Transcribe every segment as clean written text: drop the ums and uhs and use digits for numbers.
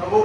8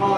9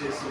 600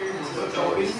624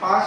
5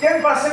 10%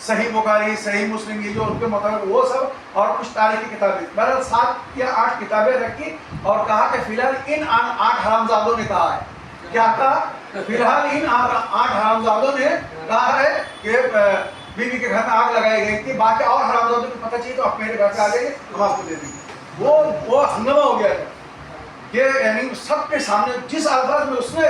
صحیح بخاری صحیح مسلم یہ جو ان کے مطابق وہ سب اور کچھ تاریخی کتابیں بہرحال 7 یا 8 کتابیں رکھی اور کہا کہ فی الحال ان 8 حرامزادوں نے کہا ہے کیا کہا فی الحال ان 8 حرامزادوں نے کہا ہے کہ بیوی کے گھر میں آگ لگائی گئی تھی باقی اور حرامزادوں کو پتہ چاہیے تو آپ میرے گھر پہ آ جائیے ہم آپ کو دے دیں گے وہ ہنگامہ ہو گیا تھا کہ یعنی سب کے سامنے جس الفاظ میں اس نے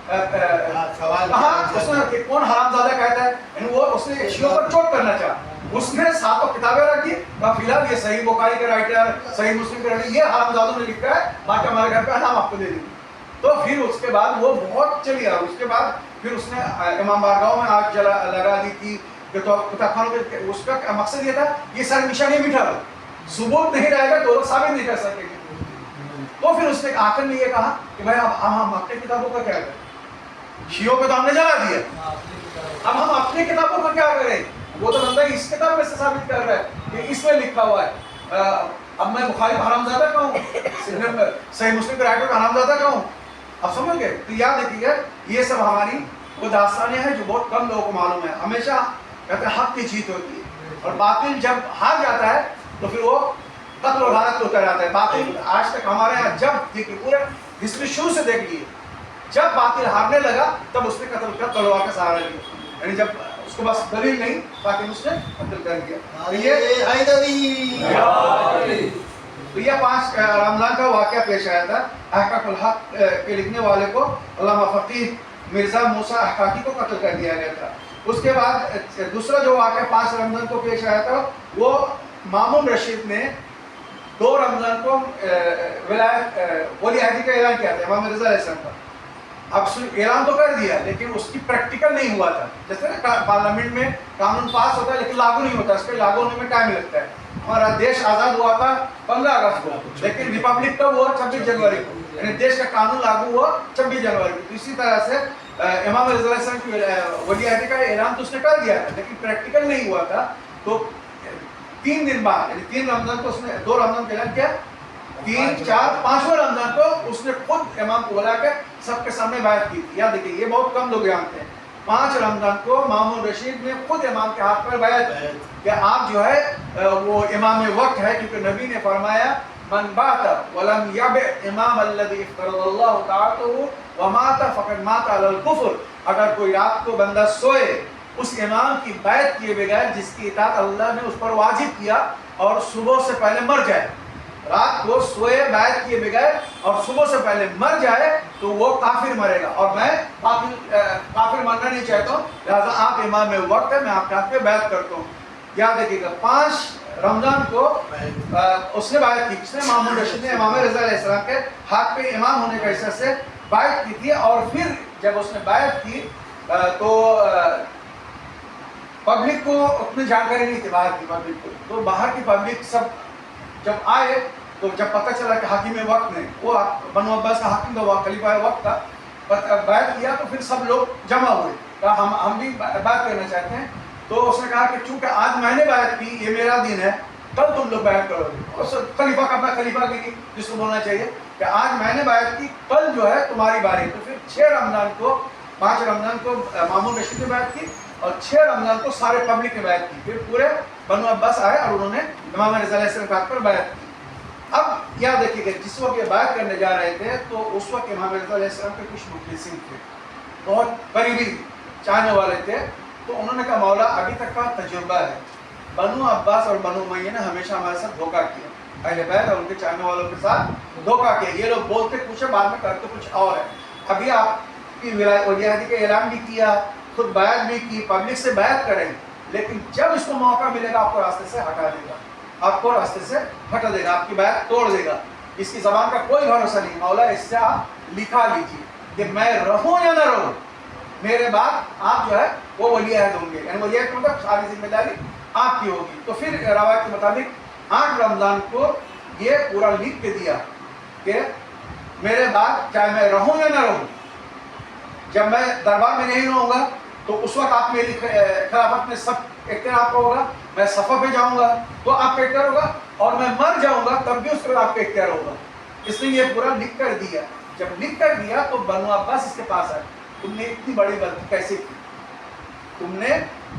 کہا اس نے کہ کون حرامزادہ کہتا ہے یعنی وہ اس نے شیعوں پر چوٹ کرنا چاہا اس نے 7 کتابیں رکھی کہا فی الحال یہ صحیح بخاری کے رائٹر صحیح مسلم کے رائٹر یہ حرامزادوں نے لکھا ہے باقی ہمارے گھر پہ ہم آپ کو دے دیں گے تو پھر اس کے بعد وہ بہت چلی آ اس کے بعد پھر اس نے امام بارگاہوں میں آگ لگا دی تھی کہ تو کتاب خانوں کے اس کا مقصد یہ تھا یہ سر نشانی مٹھا دو ثبوت نہیں رہے گا تو لوگ ثابت نہیں کر سکیں گے تو پھر اس نے آخر میں یہ کہا کہ بھائی اب ہم اپنی کتابوں کا کیا کریں شیعوں کو تو ہم نے جلا دیا اب ہم اپنی کتابوں کا کیا کریں وہ تو بندہ اس کتاب میں سے ثابت کر رہا ہے کہ اس میں لکھا ہوا ہے اب میں بخاری کا حرامزادہ کہوں صحیح مسلم کے رائٹر کا حرامزادہ کہوں اب سمجھ گئے تو یاد رکھیے یہ سب ہماری وہ داستانیں ہیں جو بہت کم لوگوں کو معلوم ہے ہمیشہ کہتے ہیں حق کی جیت ہوتی ہے اور باطل جب ہار جاتا ہے تو پھر وہ قتل و غارت ہوتا رہتا ہے باطل آج تک ہمارے یہاں جب دیکھیے پورے ہسٹری شروع سے دیکھ لیے جب باطل ہارنے لگا تب اس نے قتل کر تلوار کا سہارا لیا یعنی جب اس کو بس دلیل نہیں باقی اس نے قتل کر دیا تو یہ 5 رمضان کا واقعہ پیش آیا تھا احقاق الحق کے لکھنے والے کو علامہ فقیہ مرزا موسیٰ احقاقی کو قتل کر دیا گیا تھا اس کے بعد دوسرا جو واقعہ 5 رمضان کو پیش آیا تھا وہ مامون رشید نے 2 رمضان کو ولایت ولی عہدی کا اعلان کیا تھا امام رضا علیہ السلام کا اب اعلان تو کر دیا لیکن اس کی پریکٹیکل نہیں ہوا تھا جیسے نا پارلیمنٹ میں قانون پاس ہوتا ہے لیکن لاگو نہیں ہوتا اس پہ لاگو ہونے میں ٹائم لگتا ہے ہمارا دیش آزاد ہوا تھا 15 اگست کو لیکن ریپبلک کب ہوا 26 جنوری کو یعنی دیش کا قانون لاگو ہوا 26 جنوری کو اسی طرح سے امام رضا علیہ السلام کی ولی عہدی کا اعلان تو اس نے کر دیا تھا لیکن پریکٹیکل نہیں ہوا تھا تو 3 دن بعد یعنی 3 رمضان کو اس نے 2 رمضان کا اعلان کیا 3 4 5ویں رمضان کو اس نے خود امام کو بلا کے سب کے سامنے بیعت کی تھی یاد دیکھیے یہ بہت کم لوگ جانتے ہیں 5 رمضان کو مامون رشید نے خود امام کے ہاتھ پر بیعت کی کہ آپ جو ہے وہ امام وقت ہے کیونکہ نبی نے فرمایا من بات ولم یبع امام الذی افترض اللہ طاعته ومات فقد مات علی الکفر اگر کوئی رات کو بندہ سوئے اس امام کی بیعت کیے بغیر جس کی اطاعت اللہ نے اس پر واجب کیا اور صبح سے پہلے مر جائے رات کو سوئے بیعت کیے بغیر اور صبح سے پہلے مر جائے تو وہ کافر مرے گا اور میں کافر مرنا نہیں چاہتا ہوں لہٰذا آپ امام وقت ہے میں آپ کے ہاتھ پہ بیعت کرتا ہوں یاد رکھیے گا 5 رمضان کو اس نے بیعت کی کس نے مامون رشید نے امام رضا علیہ السلام کے ہاتھ پہ امام ہونے کا حصہ سے بیعت کی تھی اور پھر جب اس نے بیعت کی تو پبلک کو اتنی جانکاری نہیں تھی باہر کی پبلک کو تو باہر کی پبلک سب جب آئے تو جب پتہ چلا کہ حاکم وقت نے وہ بنو عباس کا حاکم تھا وہ خلیفہ وقت تھا بیعت کیا تو پھر سب لوگ جمع ہوئے کہا ہم بھی بیعت کرنا چاہتے ہیں تو اس نے کہا کہ چونکہ آج میں نے بیعت کی یہ میرا دن ہے کل تم لوگ بیعت کرو گے اور خلیفہ کا اپنا خلیفہ کی جس کو بولنا چاہیے کہ آج میں نے بیعت کی کل جو ہے تمہاری باری تو پھر 6 رمضان کو 5 رمضان کو مامون رشید نے بیعت کی اور 6 رمضان کو سارے پبلک نے بیعت کی پھر پورے بنو عباس آئے اور انہوں نے امام رضا علیہ السلام پر بیعت کی اب یاد رکھیے کہ جس وقت یہ بیعت کرنے جا رہے تھے تو اس وقت امام رضا علیہ السلام کے کچھ مخلصین تھے بہت قریبی چاہنے والے تھے تو انہوں نے کہا مولا ابھی تک کا تجربہ ہے بنو عباس اور بنو امیہ نے ہمیشہ ہمارے ساتھ دھوکہ کیا اہل بیت اور ان کے چاہنے والوں کے ساتھ دھوکہ کیا یہ لوگ بولتے کچھ ہے بعد میں کرتے کچھ اور ہے ابھی آپ کی ولی عہدی کا اعلان بھی کیا خود بیعت بھی کی پبلک سے بیعت کریں لیکن جب اس کو موقع ملے گا آپ کو راستے سے ہٹا دے گا آپ کو راستے سے ہٹا دے گا آپ کی بیعت توڑ دے گا اس کی زبان کا کوئی بھروسہ نہیں مولا اس سے آپ لکھا لیجیے کہ میں رہوں یا نہ رہوں میرے بعد آپ جو ہے وہ ولی عہد ہوں گے یعنی ولی عہد کا مطلب ساری ذمہ داری آپ کی ہوگی تو پھر روایت کے مطابق 8 رمضان کو یہ پورا لکھ کے دیا کہ میرے بعد چاہے میں رہوں یا نہ رہوں جب میں دربار میں نہیں رہوں گا تو اس وقت آپ میری خلافت میں سب اختیار ہوگا میں صفحہ پہ جاؤں گا تو آپ کا اختیار ہوگا اور میں مر جاؤں گا تب بھی اس کے بعد آپ کا اختیار ہوگا اس نے یہ پورا لکھ کر دیا جب لکھ کر دیا تو بنو عباس اس کے پاس آئے تم نے اتنی بڑی غلطی کیسے کی تم نے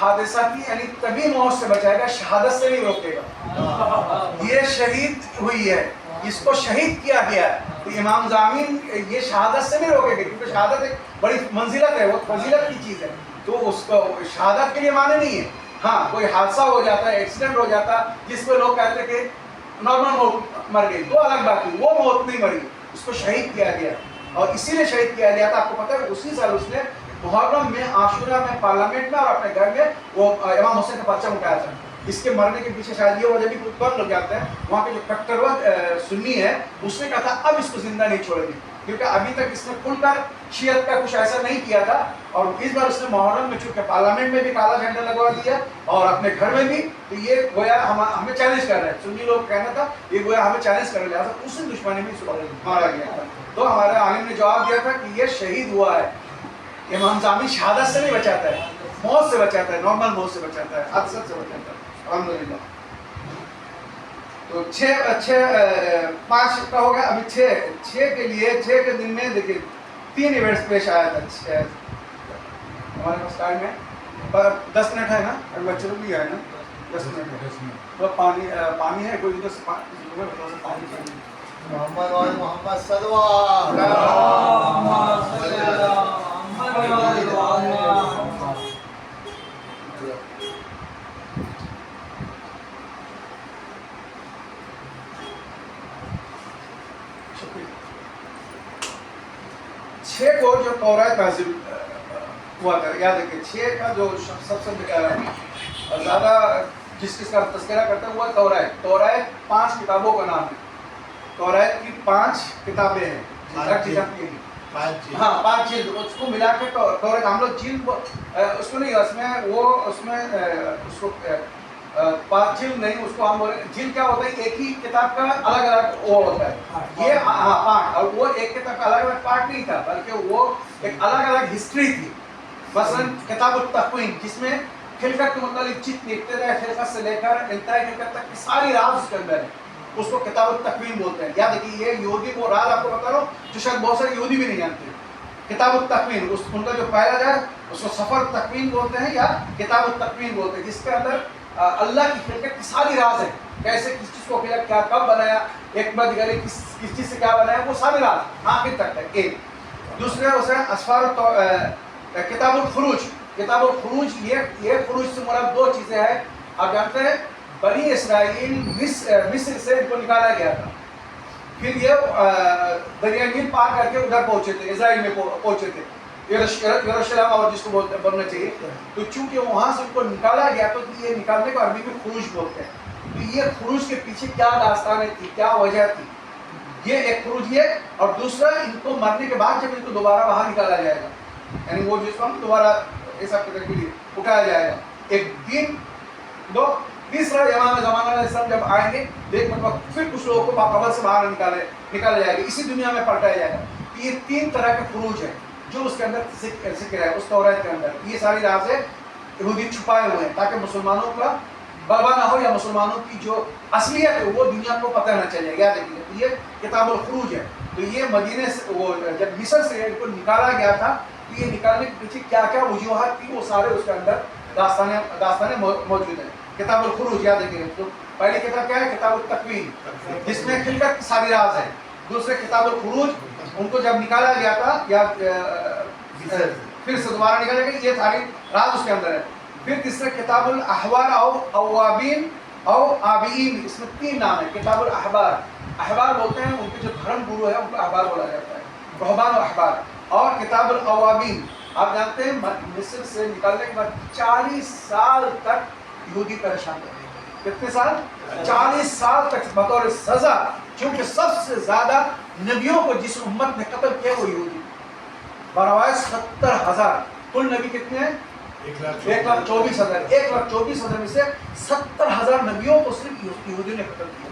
حادثہ کی یعنی طبی موت سے بچائے گا, شہادت سے نہیں روکے گا. یہ شہید ہوئی ہے, اس کو شہید کیا گیا ہے, تو امام ضامن یہ شہادت سے نہیں روکے گا, کیونکہ شہادت ایک بڑی منزلت ہے, وہ فضیلت کی چیز ہے, تو اس کو شہادت کے لیے معنی نہیں ہے. ہاں کوئی حادثہ ہو جاتا ہے, ایکسیڈنٹ ہو جاتا ہے, جس پہ لوگ کہتے ہیں کہ نارمل موت مر گئی, تو الگ بات ہے, وہ موت نہیں مری, اس کو شہید کیا گیا. اور اسی لیے شہید کیا گیا تھا. آپ کو پتہ ہے اسی سال اس نے محرم میں, عاشورہ میں, پارلیمنٹ میں اور اپنے گھر میں وہ امام حسین کا پرچم اٹھایا تھا. اس کے مرنے کے پیچھے شاید یہ وجہ بھی کچھ لگ جاتے ہیں, وہاں کے جو کٹر سنی ہے اس نے کہا تھا اب اس کو زندہ نہیں چھوڑے گی, کیونکہ ابھی تک اس نے کھل کر شیعت کا کچھ ایسا نہیں کیا تھا. اور اس بار اس نے محرم میں چونکہ پارلیمنٹ میں بھی کالا جھنڈا لگوا دیا اور اپنے گھر میں بھی, تو یہ گویا ہمیں چیلنج کر رہے ہیں. سنی لوگ کہنا تھا یہ گویا ہمیں چیلنج کر رہے ہیں, اسی دشمنی میں مارا گیا. تو ہمارے عالم نے جواب دیا تھا کہ یہ شہید ہوا ہے. امام ضامن شہادت سے نہیں بچاتا ہے, موت سے بچاتا ہے, نارمل موت سے بچاتا ہے, حادثت سے بچاتا ہے. الحمدللہ. تو 5 کا ہو گیا. ابھی 6 کے لیے 6 کے دن میں دیکھیے 3 ایونٹس پیش آیا تھا ہمارے پاس ٹائم ہے, پر 10 منٹ ہے نا, ابھی بچے لوگ بھی آئے نا, 10 منٹ ہے. تو پانی ہے کوئی ادھر پانی چاہیے. محمد اور محمد صلوات. چھ کو جو تورات نازل ہوا تھا, یاد رکھیے 6 کا جو سب سے زیادہ جس کا تذکرہ کرتا ہے وہ تورات. تورات 5 کتابوں کا نام ہے. تورات کی 5 کتابیں ہیں. ہاں 5 جلد, اس کو ملا کے تورات ہم لوگ جلد اس کو نہیں, اس میں اس کو 5 جلد نہیں, اس کو ہم بولے جلد کیا ہوتا ہے, ایک ہی کتاب کا الگ الگ وہ ہوتا ہے. یہ پارٹ, اور وہ ایک کتاب کا الگ الگ پارٹ نہیں تھا, بلکہ وہ ایک الگ الگ ہسٹری تھی. مثلا کتاب التکوین جس میں خلقت کے متعلق جتنی ابتدائی خلقت سے لے کر انتہائی خلقت تک کی ساری راز اس کے اندر ہے, اس کو کتاب التکوین بولتے ہیں. یاد رکھیے یہ یہودی وہ راز آپ کو بتا رہا ہوں جو شاید بہت سارے یہودی بھی نہیں جانتے. کتاب التکوین ان کا جو پہلا جائے اس کو سفر تکوین بولتے ہیں یا کتاب التکوین بولتے ہیں, جس کے اندر اللہ کی خلقت کی ساری راز ہے, کیسے کس چیز کو کیا کب بنایا, ایک بعد دیگر کس چیز سے کیا بنایا, وہ ساری راز آخر تک ہے. ایک دوسرے اسے اسفار کتاب الخروج. کتاب الخروج یہ خروج سے مراد 2 چیزیں ہیں. آپ جانتے ہیں بنی اسرائیل مصر سے ان کو نکالا گیا تھا, پھر یہ دریا نیل پار کر کے ادھر پہنچے تھے, اسرائیل میں پہنچے تھے, یروشلم اور جس کو بولنا چاہیے. تو چونکہ وہاں سے ان کو نکالا گیا تو یہ نکالنے کو عربی میں خروج بولتے ہیں. تو یہ خروج کے پیچھے کیا داستانیں تھی, کیا وجہ تھی, یہ ایک خروج یہ. اور دوسرا ان کو مرنے کے بعد جب ان کو دوبارہ باہر نکالا جائے گا, یعنی وہ جس کو ہم دوبارہ حساب کے لیے اٹھایا جائے گا ایک دن. تیسرا امام زمانہ علیہ السلام جب آئیں گے دیکھ مطلب پھر کچھ لوگوں کو قبر سے باہر نکالا جائے گا, اسی دنیا میں پلٹایا جائے گا. یہ 3 طرح کے خروج ہیں جو اس کے اندر ذکر ہے, اس تورات کے اندر. یہ ساری رازیں یہودی چھپائے ہوئے ہیں تاکہ مسلمانوں کا غلبہ نہ ہو, یا مسلمانوں کی جو اصلیت ہے وہ دنیا کو پتہ نہ چلے. یاد رکھیے یہ کتاب الخروج ہے. تو یہ مدینے سے وہ جب مصر سے ان کو نکالا گیا تھا, تو یہ نکالنے کے پیچھے کیا کیا وجوہات تھی وہ سارے اس کے اندر داستانیں موجود ہیں. کتاب الخروج یاد رکھیے. تو پہلی کتاب کیا ہے, کتاب التکوین, جس میں خلقت کی ساری راز ہے. دوسرے کتاب الخروج, ان کو جب نکالا گیا تھا یا پھر سے دوبارہ نکالا گیا, یہ ساری راز اس کے اندر ہے. پھر تیسرے کتاب الاحبار او اوابین او آبیین, اس میں 3 نام ہیں. کتاب الاحبار, احبار بولتے ہیں ان کے جو دھرم گرو ہے ان کو احبار بولا جاتا ہے, رہبان و احبار. اور کتاب الاوابین, آپ جانتے ہیں مصر سے نکالنے کے بعد 40 سال تک یہودی پریشان رہے. کتنے سال؟ 40 سال تک بطور سزا, چونکہ سب سے زیادہ نبیوں کو جس امت نے قتل کیا وہ یہودی. بروایت 70,000. کل نبی کتنے ہیں؟ 1,24,000. 1,24,000 میں سے 70,000 نبیوں کو صرف یہودی نے قتل کیا.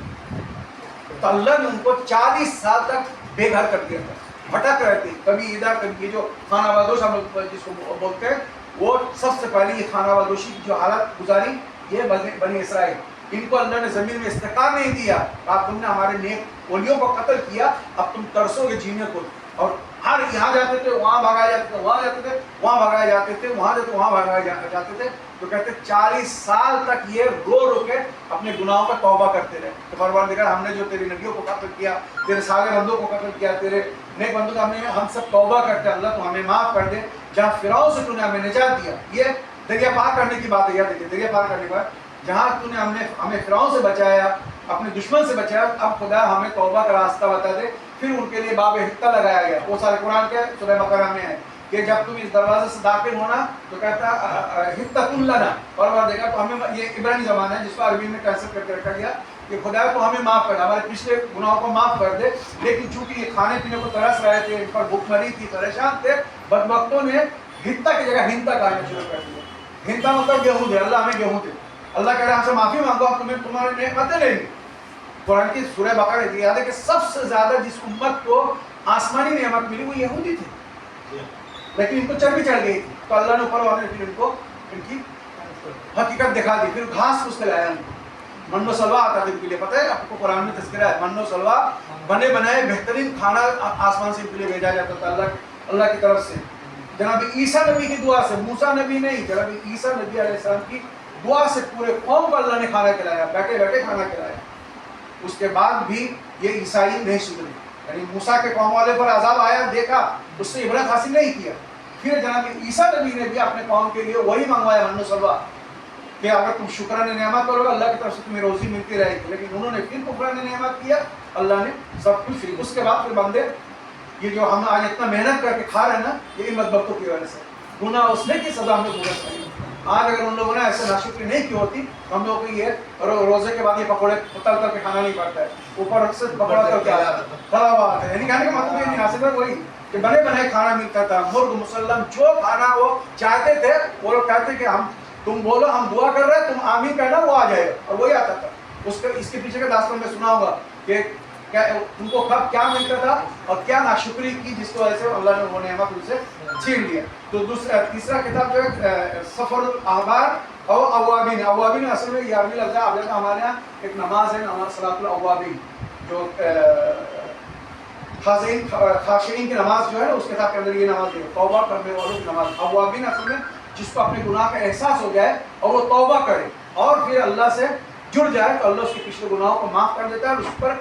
تو اللہ نے ان کو 40 سال تک بے گھر کر دیا تھا, بھٹک رہے تھے, کبھی ادھر کبھی. یہ جو خانہ آبادوش ہم لوگ جس کو بولتے ہیں, وہ سب سے پہلے یہ خانہ آبادوشی کی جو حالت گزاری یہ بنی اسرائیل. ان کو اللہ نے زمین میں استقرار نہیں دیا. آپ تم نے ہمارے نیک ولیوں کو قتل کیا, اب تم ترسو گے جینے کو. اور ہر یہاں جاتے تھے وہاں بھگائے جاتے تھے, وہاں جاتے تھے وہاں بھگائے جاتے تھے, وہاں جاتے وہاں بھگائے جاتے تھے. تو کہتے 40 سال تک یہ رو رو کے اپنے گناہوں کا توبہ کرتے رہے کہ پروردگار ہم نے جو تیری نبیوں کو قتل کیا, تیرے سارے بندوں کو قتل کیا, تیرے نیک بندوں کا ہم سب توبہ کرتے ہیں, اللہ تو ہمیں معاف کر دے. جہاں فرعون سے تو نے ہمیں نجات دیا, یہ دریا پار کرنے کی بات ہے. یاد دیکھیے دریا پار کرنے کے بعد جہاں تو نے ہمیں فرعون سے بچایا, اپنے دشمن سے بچایا, اب خدا ہمیں توبہ کا راستہ بتا دے. پھر ان کے لیے باب حتہ لگایا گیا. وہ سارے قرآن کے سورہ بقرہ میں ہے کہ جب تم اس دروازے سے داخل ہونا تو کہتا حتۃ لنا, پروردگار تو ہمیں, یہ عبرانی زبان ہے جس کو عربی میں ٹرانسلیٹ کر کے رکھا گیا کہ خدا تو ہمیں معاف کر دے, ہمارے پچھلے گناہوں کو معاف کر دے. لیکن چونکہ یہ کھانے پینے کو ترس رہے تھے, ان پر بھوک مری تھی, پریشان تھے, بدبختوں نے حتہ کی جگہ ہنتا کھانا شروع کر دیا. ہنتا مطلب گیہوں دے, اللہ ہمیں گیہوں دے. اللہ کہہ رہے ہم سے معافی مانگو, ہم تمہیں تمہارے نعمتیں لیں گے. قرآن کی سورہ بقرہ میں یاد ہے کہ سب سے زیادہ جس امت کو آسمانی نعمت ملی وہ یہودی تھے, لیکن ان کو چربی چڑھ گئی تھی. تو اللہ نے اوپر والے پھر ان کو ان کی حقیقت دکھا دی. پھر گھاس پھوس کے لایا ان کو, من و سلوا آتا تھا ان کے لیے. پتہ ہے آپ کو قرآن میں تذکرہ ہے, من و سلوا بنے بنائے بہترین کھانا آسمان سے ان کے لیے بھیجا جاتا تھا اللہ کی طرف سے. جناب عیسیٰ نبی کی دعا سے, موسیٰ نبی نہیں, جناب عیسیٰ نبی علیہ السلام کی دعا سے پورے قوم کو اللہ نے کھانا کھلایا, بیٹھے بیٹھے کھانا کھلایا. اس کے بعد بھی یہ عیسائی نہیں سدھرے, یعنی موسیٰ کے قوم والے پر عذاب آیا, دیکھا, اس سے عبرت حاصل نہیں کیا. پھر جناب عیسیٰ نبی نے بھی اپنے قوم کے لیے وہی منگوایا من و سلوا کہ اگر تم شکرانے نعمت کرو گے اللہ کی طرف سے تمہیں روزی ملتی رہے گی. لیکن انہوں نے پھر کفرانے نعمت کیا, اللہ نے سب کچھ. پھر اس کے بعد پھر بندے یہ جو ہم آج اتنا محنت کر کے کھا رہے ہیں نا, یہ ان بدبختوں کی وجہ سے. گناہ اس نے کی سزا ہمیں بھگت رہی. آج اگر ان لوگوں نے ایسے ناشکری نہیں کی ہوتی ہم لوگوں کو یہ روزے کے بعد یہ پکوڑے تل کر کے کھانا نہیں پڑتا ہے, اوپر سے پکوڑا کر کے تلا ہوا آتا ہے. یعنی کہنے کا مطلب یہ نہیں, حاصل ہے وہی کہ بنے بنائے کھانا ملتا تھا, مرغ مسلم جو کھانا وہ چاہتے تھے. وہ لوگ کہتے کہ ہم, تم بولو ہم دعا کر رہے ہیں, تم آمین کہنا, وہ آ جائے گا, اور وہی آتا تھا. اس کے پیچھے کا داستان میں سنا ہوگا کہ ان کو کب کیا ملتا تھا اور کیا ناشکری کی جس کی وجہ سے اللہ نے وہ نعمت ان سے چھین لیا. تو تیسرا کتاب جو ہے سفر الاحبار اور اوابین. اوابین اصل میں یہ عربی لفظ ہے. اب ہمارے یہاں ایک نماز ہے, نماز صلاۃ الاوابین, جو خاشعین کی نماز جو ہے اس کتاب کے اندر یہ نماز ہے, توبہ کرنے والوں کی نماز. اوابین اصل میں جس کو اپنے گناہ کا احساس ہو جائے اور وہ توبہ کرے اور پھر اللہ سے جڑ جائے تو اللہ اس کے پچھلے گناہوں کو معاف کر دیتا ہے اور اس پر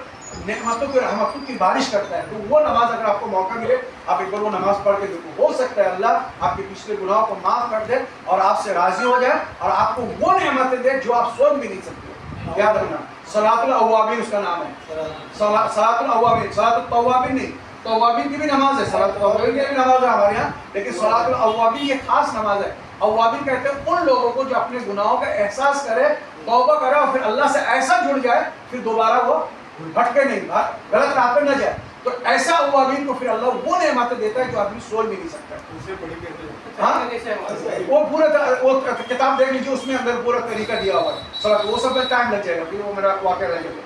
نعمتوں کی رحمتوں کی بارش کرتا ہے. تو وہ نماز اگر آپ کو موقع ملے آپ ایک بار وہ نماز پڑھ کے دیکھو, ہو سکتا ہے اللہ آپ کے پچھلے گناہوں کو معاف کر دے اور آپ سے راضی ہو جائے اور آپ کو وہ نعمتیں دے جو آپ سوچ بھی نہیں سکتے. یاد رکھنا صلاۃ الاوابین اس کا نام ہے, صلاۃ الاوابین, صلاۃ التوابین نہیں. توابین کی بھی نماز ہے, صلاۃ الاوابین کی بھی نماز ہے ہمارے یہاں, لیکن صلاۃ الاوابین یہ خاص نماز ہے. اوابین کہتے ہیں ان لوگوں کو جو اپنے گناہوں کا احساس کرے, توبہ کرے اور پھر اللہ سے ایسا جڑ جائے پھر دوبارہ وہ بھٹکے نہیں, غلط راہ پہ نہ جائے. تو ایسا اوابین کو پھر اللہ وہ نعمتیں دیتا ہے جو آدمی سوچ بھی نہیں سکتا. اسے بڑی کہتے ہیں. ہاں وہ پورا وہ کتاب دیکھ لیجیے, اس میں اندر پورا طریقہ دیا ہوا ہے. وہ سب میں ٹائم لگ جائے گا, پھر وہ میرا واقعہ رہ جائے گا.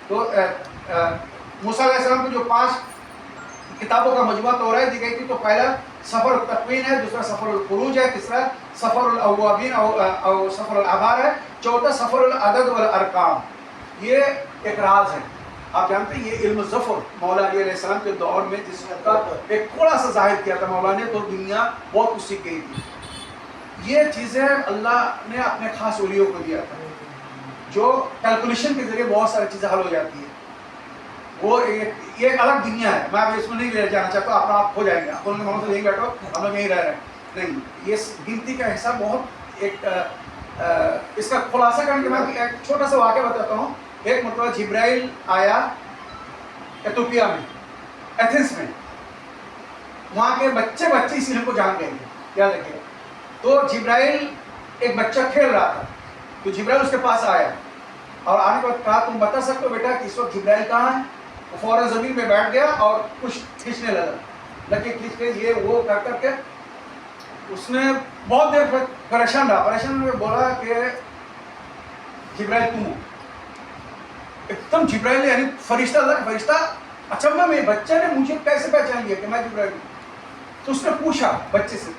تو موسیٰ علیہ السلام کو جو 5 کتابوں کا مجموعہ توراہ دی گئی تھی, تو پہلا سفر التکوین ہے, دوسرا سفر الخروج ہے, تیسرا سفر الاوابین اور سفر الاحبار ہے, چوتھا سفر العدد والارقام. یہ ایک راز ہے. آپ جانتے ہیں یہ علم ظفر مولا علی علیہ السلام کے دور میں جس کا ایک تھوڑا سا ظاہر کیا تھا مولا نے, تو دنیا بہت کچھ سیکھ گئی تھی. یہ چیزیں اللہ نے اپنے خاص ولیوں کو دیا تھا, جو کیلکولیشن کے ذریعے بہت ساری چیزیں حل ہو جاتی ہیں. وہ یہ ایک الگ دنیا ہے. میں ابھی اس میں نہیں لے جانا چاہتا, آپ کھو جائیں گے, آپ بولیں گے سے یہیں بیٹھو ہم لوگ یہیں رہ رہے ہیں. نہیں, یہ گنتی کا حصہ بہت ایک اس کا خلاصہ کرنے کے بعد ایک چھوٹا سا واقعہ بتاتا ہوں. ایک مرتبہ جبرائیل آیا ایتھوپیا میں, ایتھنس میں. وہاں کے بچے اس علم کو جان گئے تھے, یاد رکھیے. تو جبرائیل ایک بچہ کھیل رہا تھا, تو جبرائیل اس کے پاس آیا اور آنے کے بعد کہا تم بتا سکتے ہو بیٹا کہ اس وقت جبرائیل کہاں ہے؟ وہ فوراً زمین پہ بیٹھ گیا اور کچھ کھینچنے لگا, کھینچ کے یہ وہ کر کے اس نے بہت دیر پریشان رہا. پریشان میں بولا کہ جبرائیل تم ہو. ایک دم جبرائیل یعنی فرشتہ, اللہ کا فرشتہ اچھا میں بچے نے مجھے کیسے پہچان لیا کہ میں جبرائیل ہوں؟ تو اس نے پوچھا بچے سے,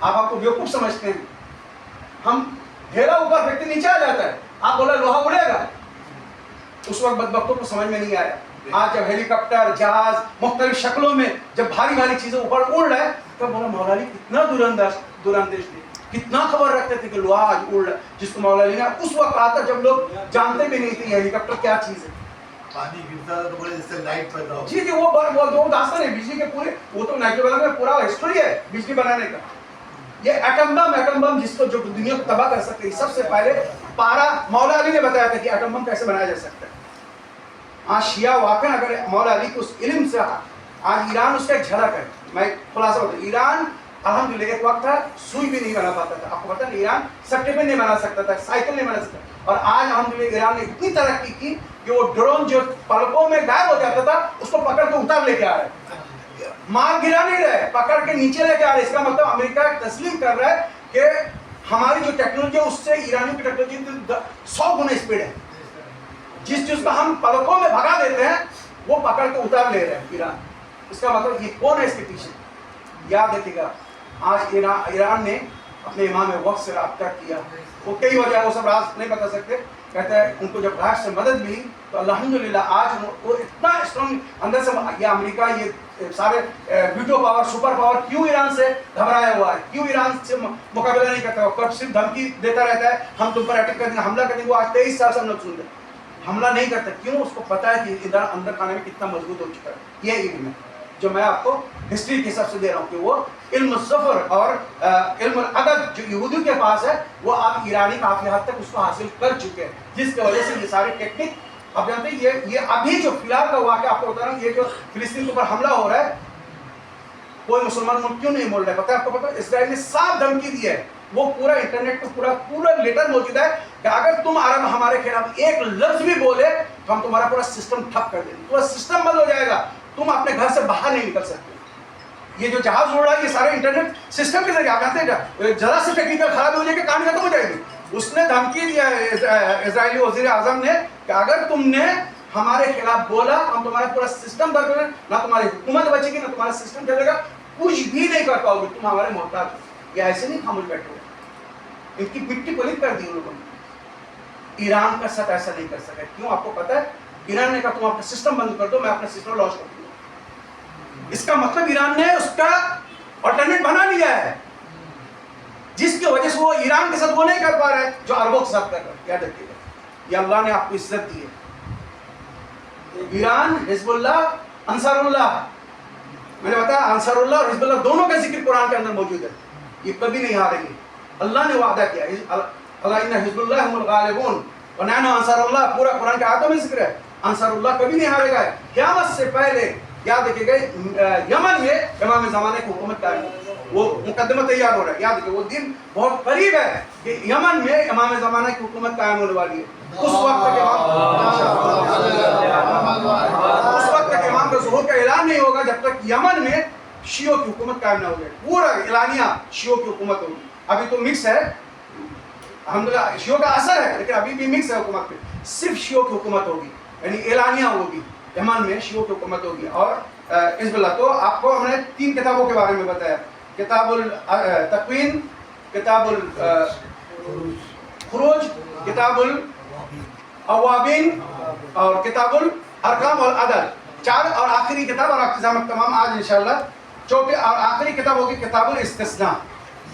آپ کو بیوقوف سمجھتے ہیں. ہم ڈھیلا اوپر پھینکتے نیچے آ جاتا ہے. آپ بولا لوہا اڑے گا, اس وقت بدبختوں کو سمجھ میں نہیں آیا. آج جب ہیلی کاپٹر, جہاز مختلف شکلوں میں جب بھاری بھاری چیزیں اوپر اڑ رہا ہے, تب مولا مولا علی کتنا دوراندیش تھے, کتنا خبر رکھتے تھے کہ لوہا آج اڑ رہا ہے, جس کو مولا علی نے اس وقت کہا تھا جب لوگ جانتے بھی نہیں تھے ہیلی کاپٹر کیا چیز ہے. پانی گرتا تھا تو بولے جس سے لائٹ پیدا ہو. جی وہ داستان ہے بجلی کے پورے, وہ تو نائٹرولا میں پورا ہسٹوری ہے بجلی بنانے کا. یہ ایٹم بم جس کو جو دنیا کو تباہ کر سکتے ہیں, سب سے پہلے پارا مولا علی نے بتایا تھا کہ ایٹم بم کیسے بنایا جا سکتا ہے. آج شیعہ واقعا اگر مولا علی کے اس علم سے آج ایران اس کا ایک جھلک ہے. میں خلاصہ بتا, ایران الحمدللہ ایک وقت تھا سوئی بھی نہیں بنا پاتا تھا. آپ کو پتا ہے ایران سکے پہ نہیں بنا سکتا تھا, سائیکل نہیں بنا سکتا, اور آج الحمدللہ ایران نے اتنی ترقی کی کہ وہ ڈرون جو پلکوں میں غائب ہو جاتا تھا اس کو پکڑ کے اتار لے کے آ رہے, مار گرا نہیں رہے, پکڑ کے نیچے لے کے آ رہے. اس کا مطلب امریکہ تسلیم کر رہا ہے کہ ہماری جو ٹیکنالوجی ہے اس سے ایرانیوں کی ٹیکنالوجی 100 گنا اسپیڈ ہے. جس چیز کو ہم پلکوں میں بھگا دیتے ہیں وہ پکڑ کے اتار لے رہے ہیں ایران. اس کا مطلب یہ کون ہے اس کے پیچھے؟ یاد رکھیے گا, آج ایران نے اپنے امام وقت سے رابطہ کیا. وہ کئی وجہ, وہ سب راز نہیں بتا سکتے. کہتا ہے ان کو جب راج سے مدد ملی تو الحمدللہ آج وہ اتنا اسٹرانگ اندر سے, یہ امریکہ یہ سارے ویٹو پاور سپر پاور کیوں ایران سے گھبرایا ہوا ہے, کیوں ایران سے مقابلہ نہیں کرتا, وہ صرف دھمکی دیتا رہتا ہے ہم تم پر اٹیک کر دیں گے, حملہ کر دیں گے. وہ آج 23 سال سے ہم لوگ سن رہے, حملہ نہیں کرتا. کیوں؟ اس کو پتا ہے کہ اندر کھانے میں کتنا مضبوط ہو چکا ہے. یہ علم ہے جو میں آپ کو ہسٹری کے حساب سے دے رہا ہوں کہ وہ علم الظفر اور علم العدد جو یہودیوں کے پاس ہے وہ آپ ایرانی کافی حد تک اس کو حاصل کر چکے ہیں, جس کی وجہ سے یہ سارے ٹیکنک. اب جانتے ہیں یہ ابھی جو فی الحال کا واقعہ آپ کو بتا رہا ہوں, یہ جو فلسطین کے اوپر حملہ ہو رہا ہے, کوئی مسلمان ملک کیوں نہیں بول رہا ہے پتہ ہے آپ کو؟ پتہ ہے اسرائیل نے صاف دھمکی دی ہے, وہ پورا انٹرنیٹ پہ پورا لیٹر موجود ہے کہ اگر تم عرب ہمارے خلاف ایک لفظ بھی بولے تو ہم تمہارا پورا سسٹم ٹھپ کر دیں گے, پورا سسٹم بند ہو جائے گا, تم اپنے گھر سے باہر نہیں نکل سکتے. یہ جو جہاز اڑ رہا ہے یہ سارے انٹرنیٹ سسٹم کے ذریعے. آپ جانتے ہیں ذرا سے ٹیکنیکل خرابی ہو جائے گی کہانی ختم ہو جائے گی. اس نے دھمکی دیا ہے اسرائیلی وزیر اعظم نے کہ اگر تم نے ہمارے خلاف بولا ہم تمہارا پورا سسٹم بند کر دیں, نہ تمہاری حکومت بچے گی نہ تمہارا سسٹم چلے گا, کچھ بھی نہیں کر پاؤ گے, تم ہمارے محتاج ہو. یہ ایسے نہیں خاموش بیٹھے ہوئے, ان کی مٹی پلید کر دی ان لوگوں نے. ایران کا ساتھ ایسا نہیں کر سکا. کیوں؟ آپ کو پتا ہے ایران نے کہا تم اپنا سسٹم بند کر دو, میں اپنا سسٹم لانچ کر دوں. اس کا مطلب ایران نے اس کا آلٹرنیٹ بنا لیا ہے, جس کی وجہ سے وہ ایران کے ساتھ وہ نہیں کر پا رہے جو عربوں کے ساتھ کر رہے. یاد رکھیے گا یہ اللہ نے آپ کو عزت دی ہے. ایران, حزب اللہ, انصار اللہ, میں نے بتایا انصار اللہ اور حزب اللہ دونوں کا ذکر قرآن کے اندر موجود ہے. یہ کبھی نہیں ہاریں گے. اللہ نے وعدہ کیا اللہ ان حزب اللہ هم الغالبون ونحن انصار اللہ, پورا قرآن کے آیتوں میں ذکر ہے. انصار اللہ کبھی نہیں ہارے گا. قیامت سے پہلے یاد رکھیے گا یمن میں امام زمانے کی حکومت قائم ہو, وہ مقدمہ تیار ہو رہا ہے. یاد رکھیے وہ دن بہت قریب ہے کہ یمن میں امام زمانے کی حکومت قائم ہونے والی ہے. اس وقت تک امام کا ظہور کا اعلان نہیں ہوگا جب تک یمن میں شیعوں کی حکومت قائم نہ ہو جائے. پورا اعلانیہ شیعوں کی حکومت ہوگی. ابھی تو مکس ہے الحمدللہ, شیعوں کا اثر ہے لیکن ابھی بھی مکس ہے حکومت میں. صرف شیعوں کی حکومت ہوگی, یعنی اعلانیہ ہوگی. یمن میں شیعوں کی حکومت ہوگی. اور حزب اللہ. تو آپ کو ہم نے 3 کتابوں کے بارے میں بتایا, کتاب التکوین, کتاب الخروج, کتاب الاوابین اور کتاب الارقام والعدد. 4 اور آخری کتاب اور اختتام تمام آج انشاءاللہ چوتھی اور آخری کتاب ہوگی کتاب الاستثناء.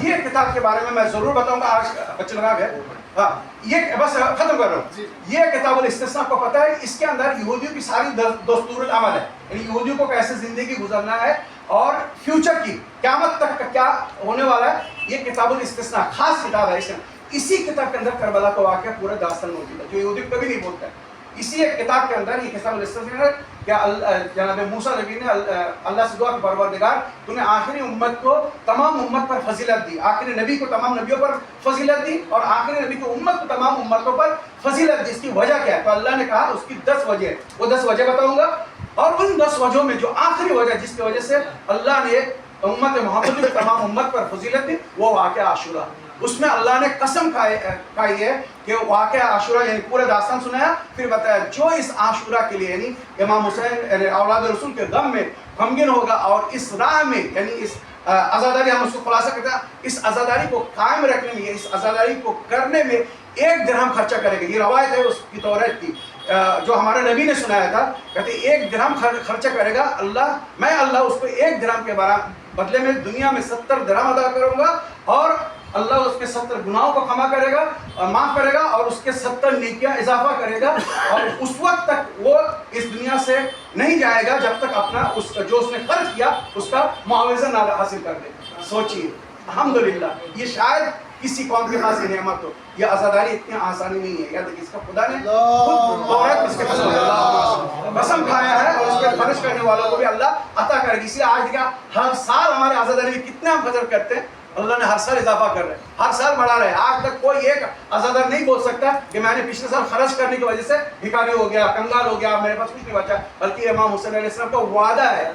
یہ کتاب کے بارے میں ضرور بتاؤں گا. آج بچے لگا گئے, ہاں یہ بس ختم کر رہا ہوں. یہ کتاب الاستثناء کو پتہ ہے اس کے اندر یہودیوں کی ساری دستور العمل ہے, یعنی یہودیوں کو کیسے زندگی گزرنا ہے اور فیوچر کی قیامت تک کا کیا ہونے والا ہے. یہ کتاب الاستثناء خاص کتاب ہے. اسی کتاب کے اندر کربلا کا واقعہ پورا داستان موجود ہے جو یہودی کبھی نہیں بولتا ہے. اسی ایک کتاب کے اندر یہ کتاب الاستثناء کیا جناب موسیٰ نبی نے اللہ سے دعا کہ پروردگار تو نے آخری امت کو تمام امت پر فضیلت دی, آخری نبی کو تمام نبیوں پر فضیلت دی اور آخری نبی کو امت کو تمام امتوں پر فضیلت دی. اس کی وجہ کیا ہے؟ تو اللہ نے کہا اس کی 10 وجہ, وہ 10 وجہ بتاؤں گا. اور ان 10 وجہوں میں جو آخری وجہ جس کی وجہ سے اللہ نے امت محمد کو تمام امت پر فضیلت دی وہ واقعہ عاشورہ. اس میں اللہ نے قسم کھائی ہے کہ واقعہ عاشورہ یعنی پورے داستان سنایا، پھر بتایا جو اس عاشورہ کے لیے یعنی امام حسین یعنی اولاد رسول کے غم میں غمگین ہوگا اور اس راہ میں یعنی اس عزاداری، ہم اس کو خلاصہ کرتے ہیں، اس عزاداری کو قائم رکھنے میں، اس عزاداری کو کرنے میں 1 درہم خرچہ کرے گا. یہ روایت ہے اس کی توریت کی جو ہمارے نبی نے سنایا تھا. کہتے 1 درہم خرچہ کرے گا، میں اللہ اس کو 1 درہم کے بدلے میں دنیا میں 70 درہم ادا کروں گا، اور اللہ اس کے 70 گناہوں کو کھما کرے گا اور معاف کرے گا، اور اس کے 70 نیکیاں اضافہ کرے گا، اور اس وقت تک وہ اس دنیا سے نہیں جائے گا جب تک اپنا جو اس نے خرچ کیا اس کا معاوضہ نہ حاصل کر دے. سوچیے الحمدللہ، یہ شاید کسی قوم کے پاس یہ نعمت ہو. یہ عزاداری اتنی آسانی نہیں ہے. یاد اس کا خدا نے خود توریت اس کے قسم کھایا ہے، اور اس کے خرچ کرنے والوں کو بھی اللہ عطا کرے گی. اس لیے آج دیکھا ہر سال ہمارے عزاداری میں کتنے ہم قدر کرتے ہیں، اللہ نے ہر سال اضافہ کر رہے ہیں، ہر سال بڑھا رہے ہیں. آج تک کوئی ایک عزادار نہیں بول سکتا کہ میں نے پچھلے سال خرچ کرنے کی وجہ سے بھکاری ہو گیا، کنگال ہو گیا، میرے پاس کچھ نہیں بچا. بلکہ امام حسین علیہ السلام کا وعدہ ہے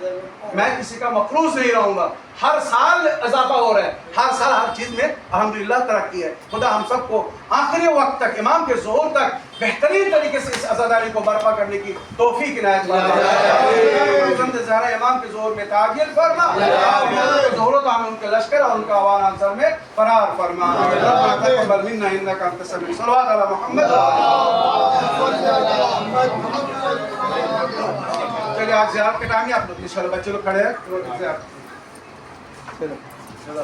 میں کسی کا مقروض نہیں رہوں گا. ہر سال اضافہ ہو رہا ہے، ہر سال ہر چیز میں الحمدللہ ترقی ہے. خدا ہم سب کو آخری وقت تک، امام کے ظہور تک بہترین طریقے سے اس عزاداری کو برپا کرنے کی توفیق عنایت فرما. زہرا امام کے ظہور میں تعجیل فرما، امام کے ظہور تو ہمیں ان کے لشکر اور ان کا آوان انصر میں فرار فرما. ربنا تقبل منا انك انت السميع العليم. صلوات علی محمد. چلیے آج زیارت کے ٹائم نہیں، آپ لوگ انشاءاللہ بچے لوگ کھڑے ہیں. چلو